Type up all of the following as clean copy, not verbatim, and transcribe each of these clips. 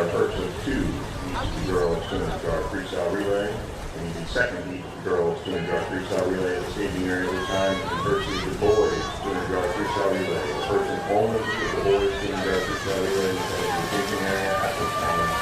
guard person 2, each girl is going to guard freestyle relay. And you can second each girl is going to guard freestyle relay at the staging area this time. And versus the boy is going to guard freestyle relay. The person only with the boy is going to guard freestyle relay at the staging area at this time.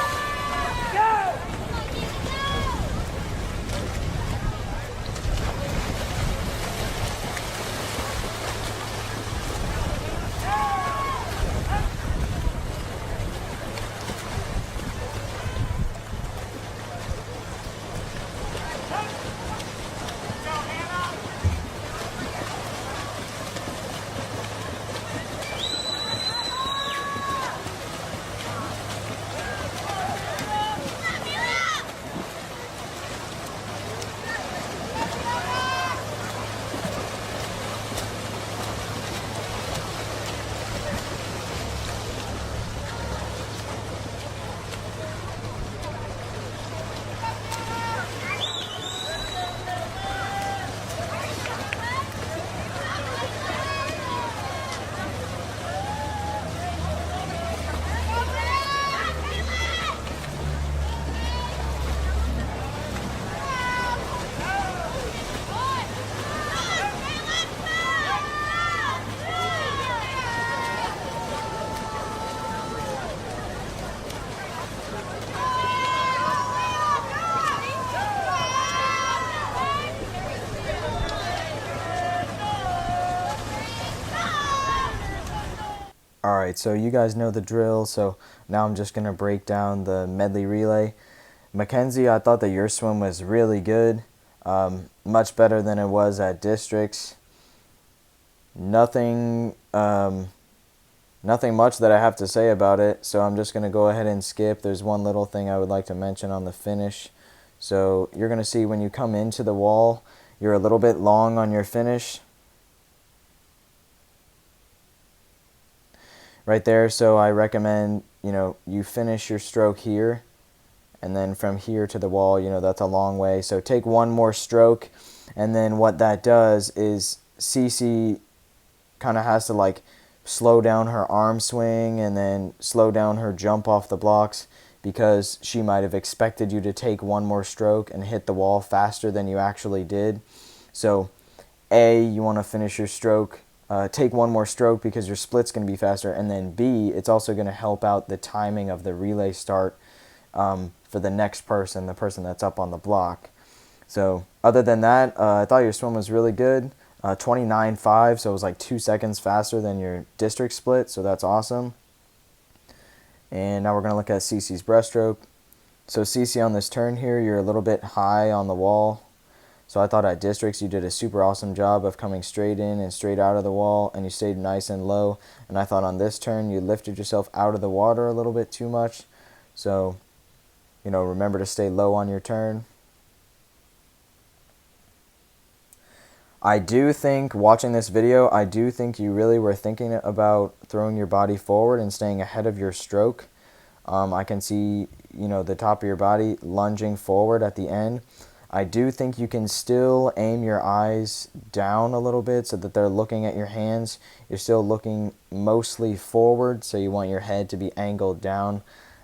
Alright, so you guys know the drill, so now I'm just going to break down the medley relay. Mackenzie, I thought that your swim was really good, much better than it was at districts. Nothing much that I have to say about it, so I'm just going to go ahead and skip. There's one little thing I would like to mention on the finish. So you're going to see when you come into the wall, you're a little bit long on your finish. Right there, so I recommend, you finish your stroke here, and then from here to the wall, that's a long way. So take one more stroke, and then what that does is Cece kind of has to slow down her arm swing and then slow down her jump off the blocks, because she might have expected you to take one more stroke and hit the wall faster than you actually did. So A, you want to finish your stroke. Take one more stroke because your split's going to be faster, and then B, it's also going to help out the timing of the relay start for the next person, the person that's up on the block. So other than that, I thought your swim was really good. 29.5, so it was like 2 seconds faster than your district split, so that's awesome. And now we're going to look at Cece's breaststroke. So Cece, on this turn here, you're a little bit high on the wall. So I thought at districts you did a super awesome job of coming straight in and straight out of the wall, and you stayed nice and low. And I thought on this turn you lifted yourself out of the water a little bit too much. So, remember to stay low on your turn. I do think, watching this video, I do think you really were thinking about throwing your body forward and staying ahead of your stroke. I can see, the top of your body lunging forward at the end. I do think you can still aim your eyes down a little bit so that they're looking at your hands. You're still looking mostly forward, so you want your head to be angled down.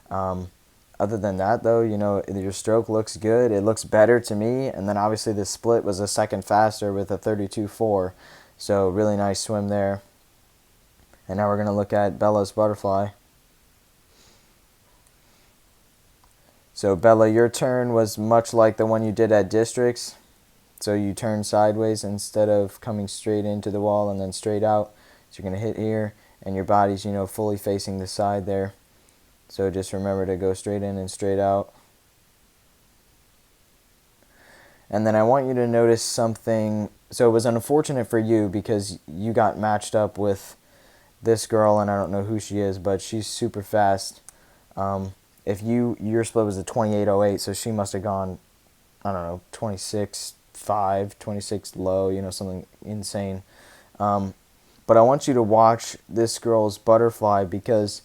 Other than that, though, your stroke looks good. It looks better to me. And then obviously the split was a second faster with a 32.4. So really nice swim there. And now we're going to look at Bella's butterfly. So Bella, your turn was much like the one you did at districts. So you turn sideways instead of coming straight into the wall and then straight out. So you're going to hit here, and your body's, fully facing the side there. So just remember to go straight in and straight out. And then I want you to notice something. So it was unfortunate for you because you got matched up with this girl, and I don't know who she is, but she's super fast. If your split was a 28.08, so she must have gone, I don't know, 26.5, 26 low, something insane. But I want you to watch this girl's butterfly because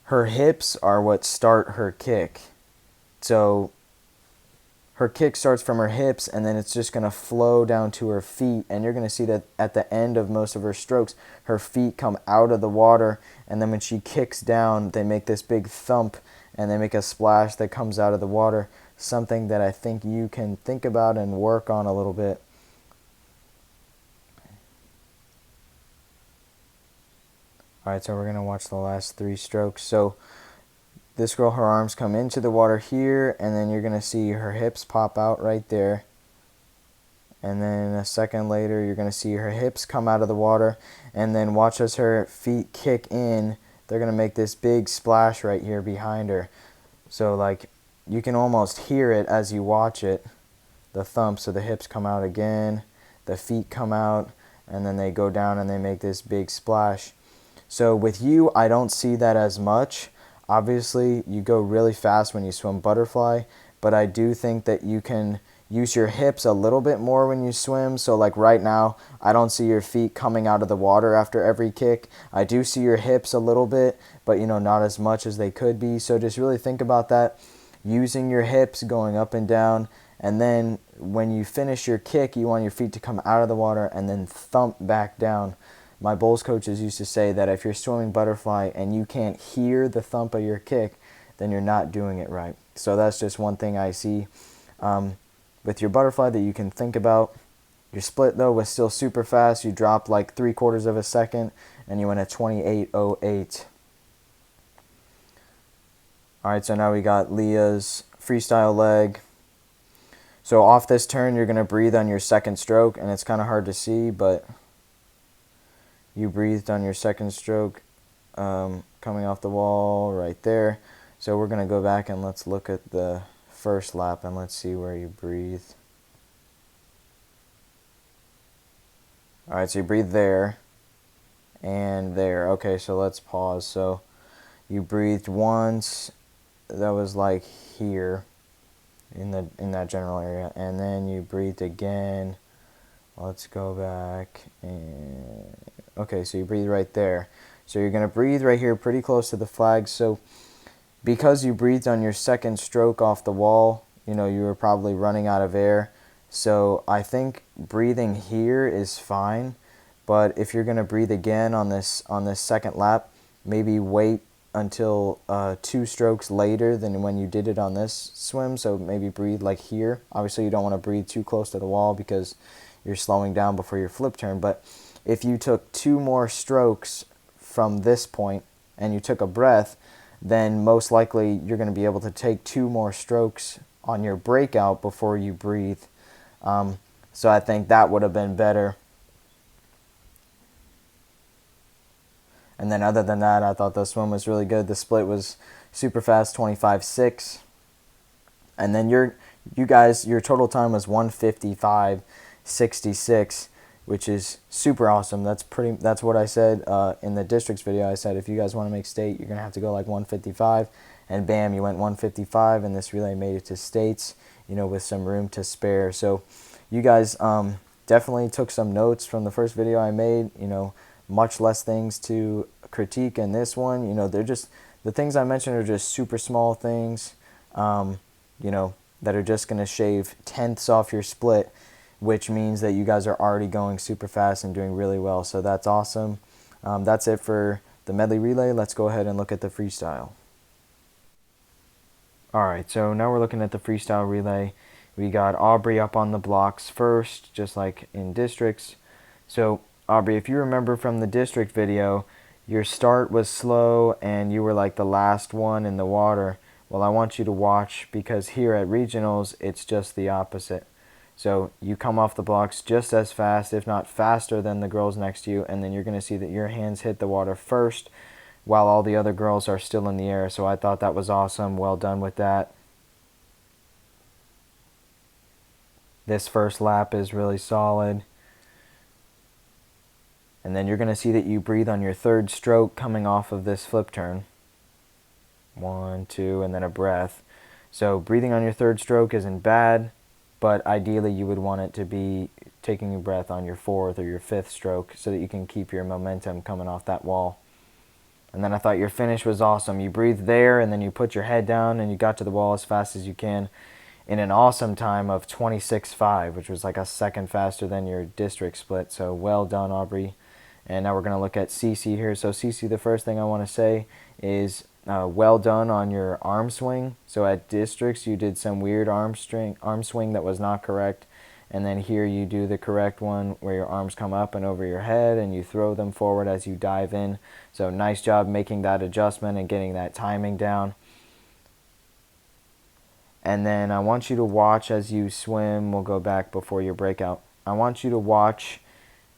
her hips are what start her kick. So her kick starts from her hips, and then it's just going to flow down to her feet. And you're going to see that at the end of most of her strokes, her feet come out of the water. And then when she kicks down, they make this big thump, and they make a splash that comes out of the water. Something that I think you can think about and work on a little bit. Alright, so we're going to watch the last 3 strokes. So this girl, her arms come into the water here, and then you're going to see her hips pop out right there. And then a second later, you're going to see her hips come out of the water, and then watch as her feet kick in. They're going to make this big splash right here behind her. So like, you can almost hear it as you watch it, the thump. So the hips come out again, the feet come out, and then they go down and they make this big splash. So with you, I don't see that as much. Obviously, you go really fast when you swim butterfly, but I do think that you can use your hips a little bit more when you swim. So like right now, I don't see your feet coming out of the water after every kick. I do see your hips a little bit, but not as much as they could be. So just really think about that, using your hips, going up and down, and then when you finish your kick, you want your feet to come out of the water and then thump back down. My bowls coaches used to say that if you're swimming butterfly and you can't hear the thump of your kick, then you're not doing it right. So that's just one thing I see with your butterfly that you can think about. Your split, though, was still super fast. You dropped like 3/4 of a second, and you went at 28.08. All right, so now we got Leah's freestyle leg. So off this turn, you're going to breathe on your second stroke, and it's kind of hard to see, but you breathed on your second stroke coming off the wall right there. So we're going to go back and let's look at the first lap and let's see where you breathed. All right, so you breathe there and there. Okay, so let's pause. So you breathed once, that was like here in that general area, and then you breathed again. Let's go back and okay, so you breathe right there. So you're going to breathe right here pretty close to the flag. So because you breathed on your second stroke off the wall, you were probably running out of air. So I think breathing here is fine, but if you're going to breathe again on this second lap, maybe wait until 2 strokes later than when you did it on this swim. So maybe breathe like here. Obviously you don't want to breathe too close to the wall because you're slowing down before your flip turn. But if you took 2 more strokes from this point and you took a breath, then most likely you're going to be able to take 2 more strokes on your breakout before you breathe. So I think that would have been better. And then other than that, I thought the swim was really good. The split was super fast, 25.6. And then you guys, your total time was 1:55.66, which is super awesome. That's what I said in the districts video. I said if you guys want to make state, you're gonna have to go like 1:55, and bam, you went 1:55, and this relay made it to states, with some room to spare. So you guys definitely took some notes from the first video I made. Much less things to critique in this one. They're just, the things I mentioned are just super small things, that are just going to shave tenths off your split, which means that you guys are already going super fast and doing really well. So that's awesome. That's it for the medley relay. Let's go ahead and look at the freestyle. All right, so now we're looking at the freestyle relay. We got Aubrey up on the blocks first, just like in districts. So Aubrey, if you remember from the district video, your start was slow and you were like the last one in the water. Well, I want you to watch, because here at regionals, it's just the opposite. So you come off the blocks just as fast, if not faster, than the girls next to you, and then you're going to see that your hands hit the water first while all the other girls are still in the air. So I thought that was awesome. Well done with that. This first lap is really solid. And then you're going to see that you breathe on your third stroke coming off of this flip turn. 1, 2, and then a breath. So breathing on your third stroke isn't bad, but ideally you would want it to be taking a breath on your fourth or your fifth stroke so that you can keep your momentum coming off that wall. And then I thought your finish was awesome. You breathed there, and then you put your head down and you got to the wall as fast as you can. in an awesome time of 26.5, which was like a second faster than your district split. So well done, Aubrey. And now we're going to look at Cece here. So Cece, the first thing I want to say is well done on your arm swing. So at districts, you did some weird arm swing that was not correct. And then here you do the correct one where your arms come up and over your head and you throw them forward as you dive in. So nice job making that adjustment and getting that timing down. And then I want you to watch as you swim. We'll go back before your breakout. I want you to watch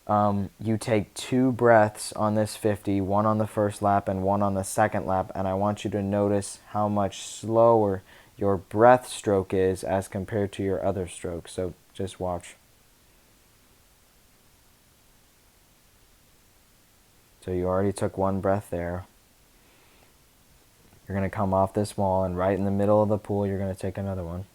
you take 2 breaths on this 50, one on the first lap and one on the second lap, and I want you to notice how much slower your breath stroke is as compared to your other strokes. So just watch. So you already took 1 breath there. You're going to come off this wall, and right in the middle of the pool, you're going to take another one.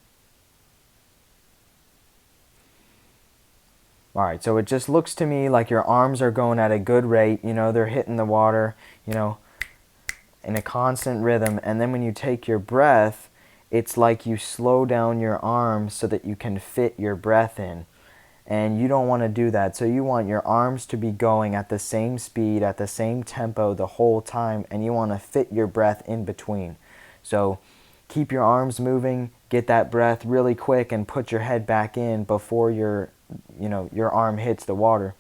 All right, so it just looks to me like your arms are going at a good rate. You know, they're hitting the water, you know, in a constant rhythm. And then when you take your breath, it's like you slow down your arms so that you can fit your breath in. And you don't want to do that. So you want your arms to be going at the same speed, at the same tempo the whole time, and you want to fit your breath in between. So keep your arms moving, get that breath really quick, and put your head back in before your arm hits the water.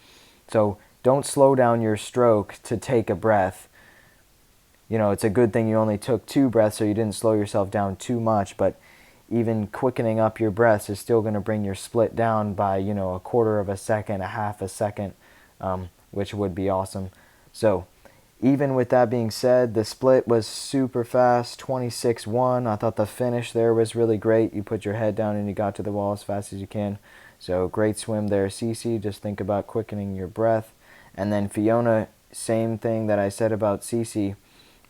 So don't slow down your stroke to take a breath. You know, it's a good thing you only took 2 breaths so you didn't slow yourself down too much, but even quickening up your breaths is still going to bring your split down by, you know, 1/4 of a second, 1/2 a second, which would be awesome. So even with that being said, the split was super fast, 26.1. I thought the finish there was really great. You put your head down and you got to the wall as fast as you can. So great swim there, Cece. Just think about quickening your breath. And then Fiona, same thing that I said about Cece.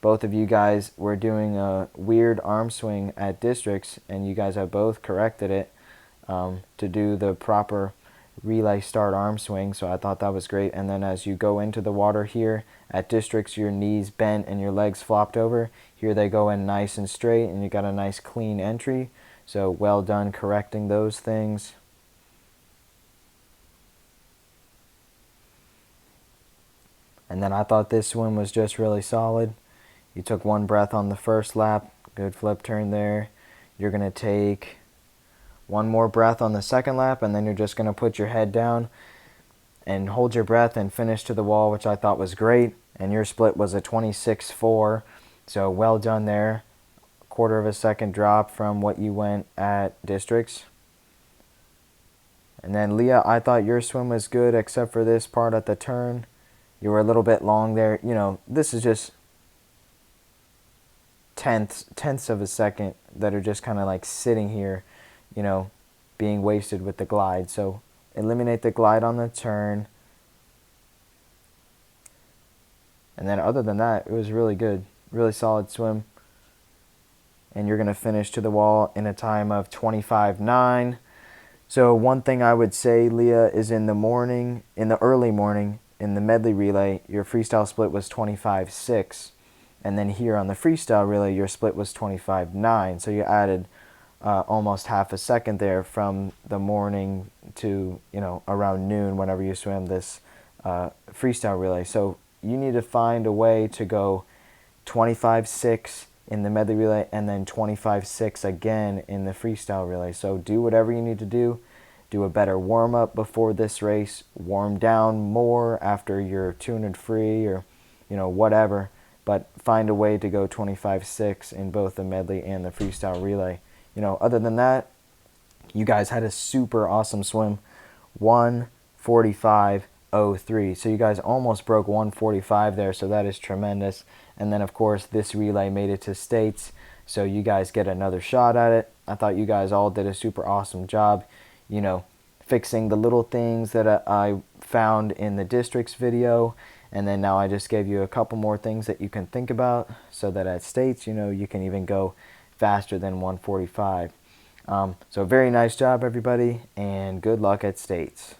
Both of you guys were doing a weird arm swing at districts, and you guys have both corrected it to do the proper relay start arm swing. So I thought that was great. And then as you go into the water here at districts, your knees bent and your legs flopped over. Here they go in nice and straight, and you got a nice clean entry. So well done correcting those things. And then I thought this swim was just really solid. You took 1 breath on the first lap. Good flip turn there. You're going to take 1 more breath on the second lap, and then you're just going to put your head down and hold your breath and finish to the wall, which I thought was great. And your split was a 26.4. So well done there. 1/4 of a second drop from what you went at districts. And then Leah, I thought your swim was good except for this part at the turn. You were a little bit long there. You know, this is just tenths of a second that are just kind of like sitting here, you know, being wasted with the glide. So eliminate the glide on the turn. And then other than that, it was really good. Really solid swim. And you're going to finish to the wall in a time of 25.9. So one thing I would say, Leah, is in the early morning, in the medley relay, your freestyle split was 25.6. And then here on the freestyle relay, your split was 25.9. So you added almost 1/2 a second there from the morning to, you know, around noon whenever you swim this freestyle relay. So you need to find a way to go 25.6 in the medley relay and then 25.6 again in the freestyle relay. So do whatever you need to do. Do a better warm-up before this race. Warm down more after you're tuned free or, you know, whatever. But find a way to go 25.6 in both the medley and the freestyle relay. You know, other than that, you guys had a super awesome swim. 1:45.03. So you guys almost broke 1:45 there, so that is tremendous. And then, of course, this relay made it to states, so you guys get another shot at it. I thought you guys all did a super awesome job, you know, fixing the little things that I found in the districts video. And then now I just gave you a couple more things that you can think about so that at states, you know, you can even go faster than 1:45. So very nice job, everybody, and good luck at states.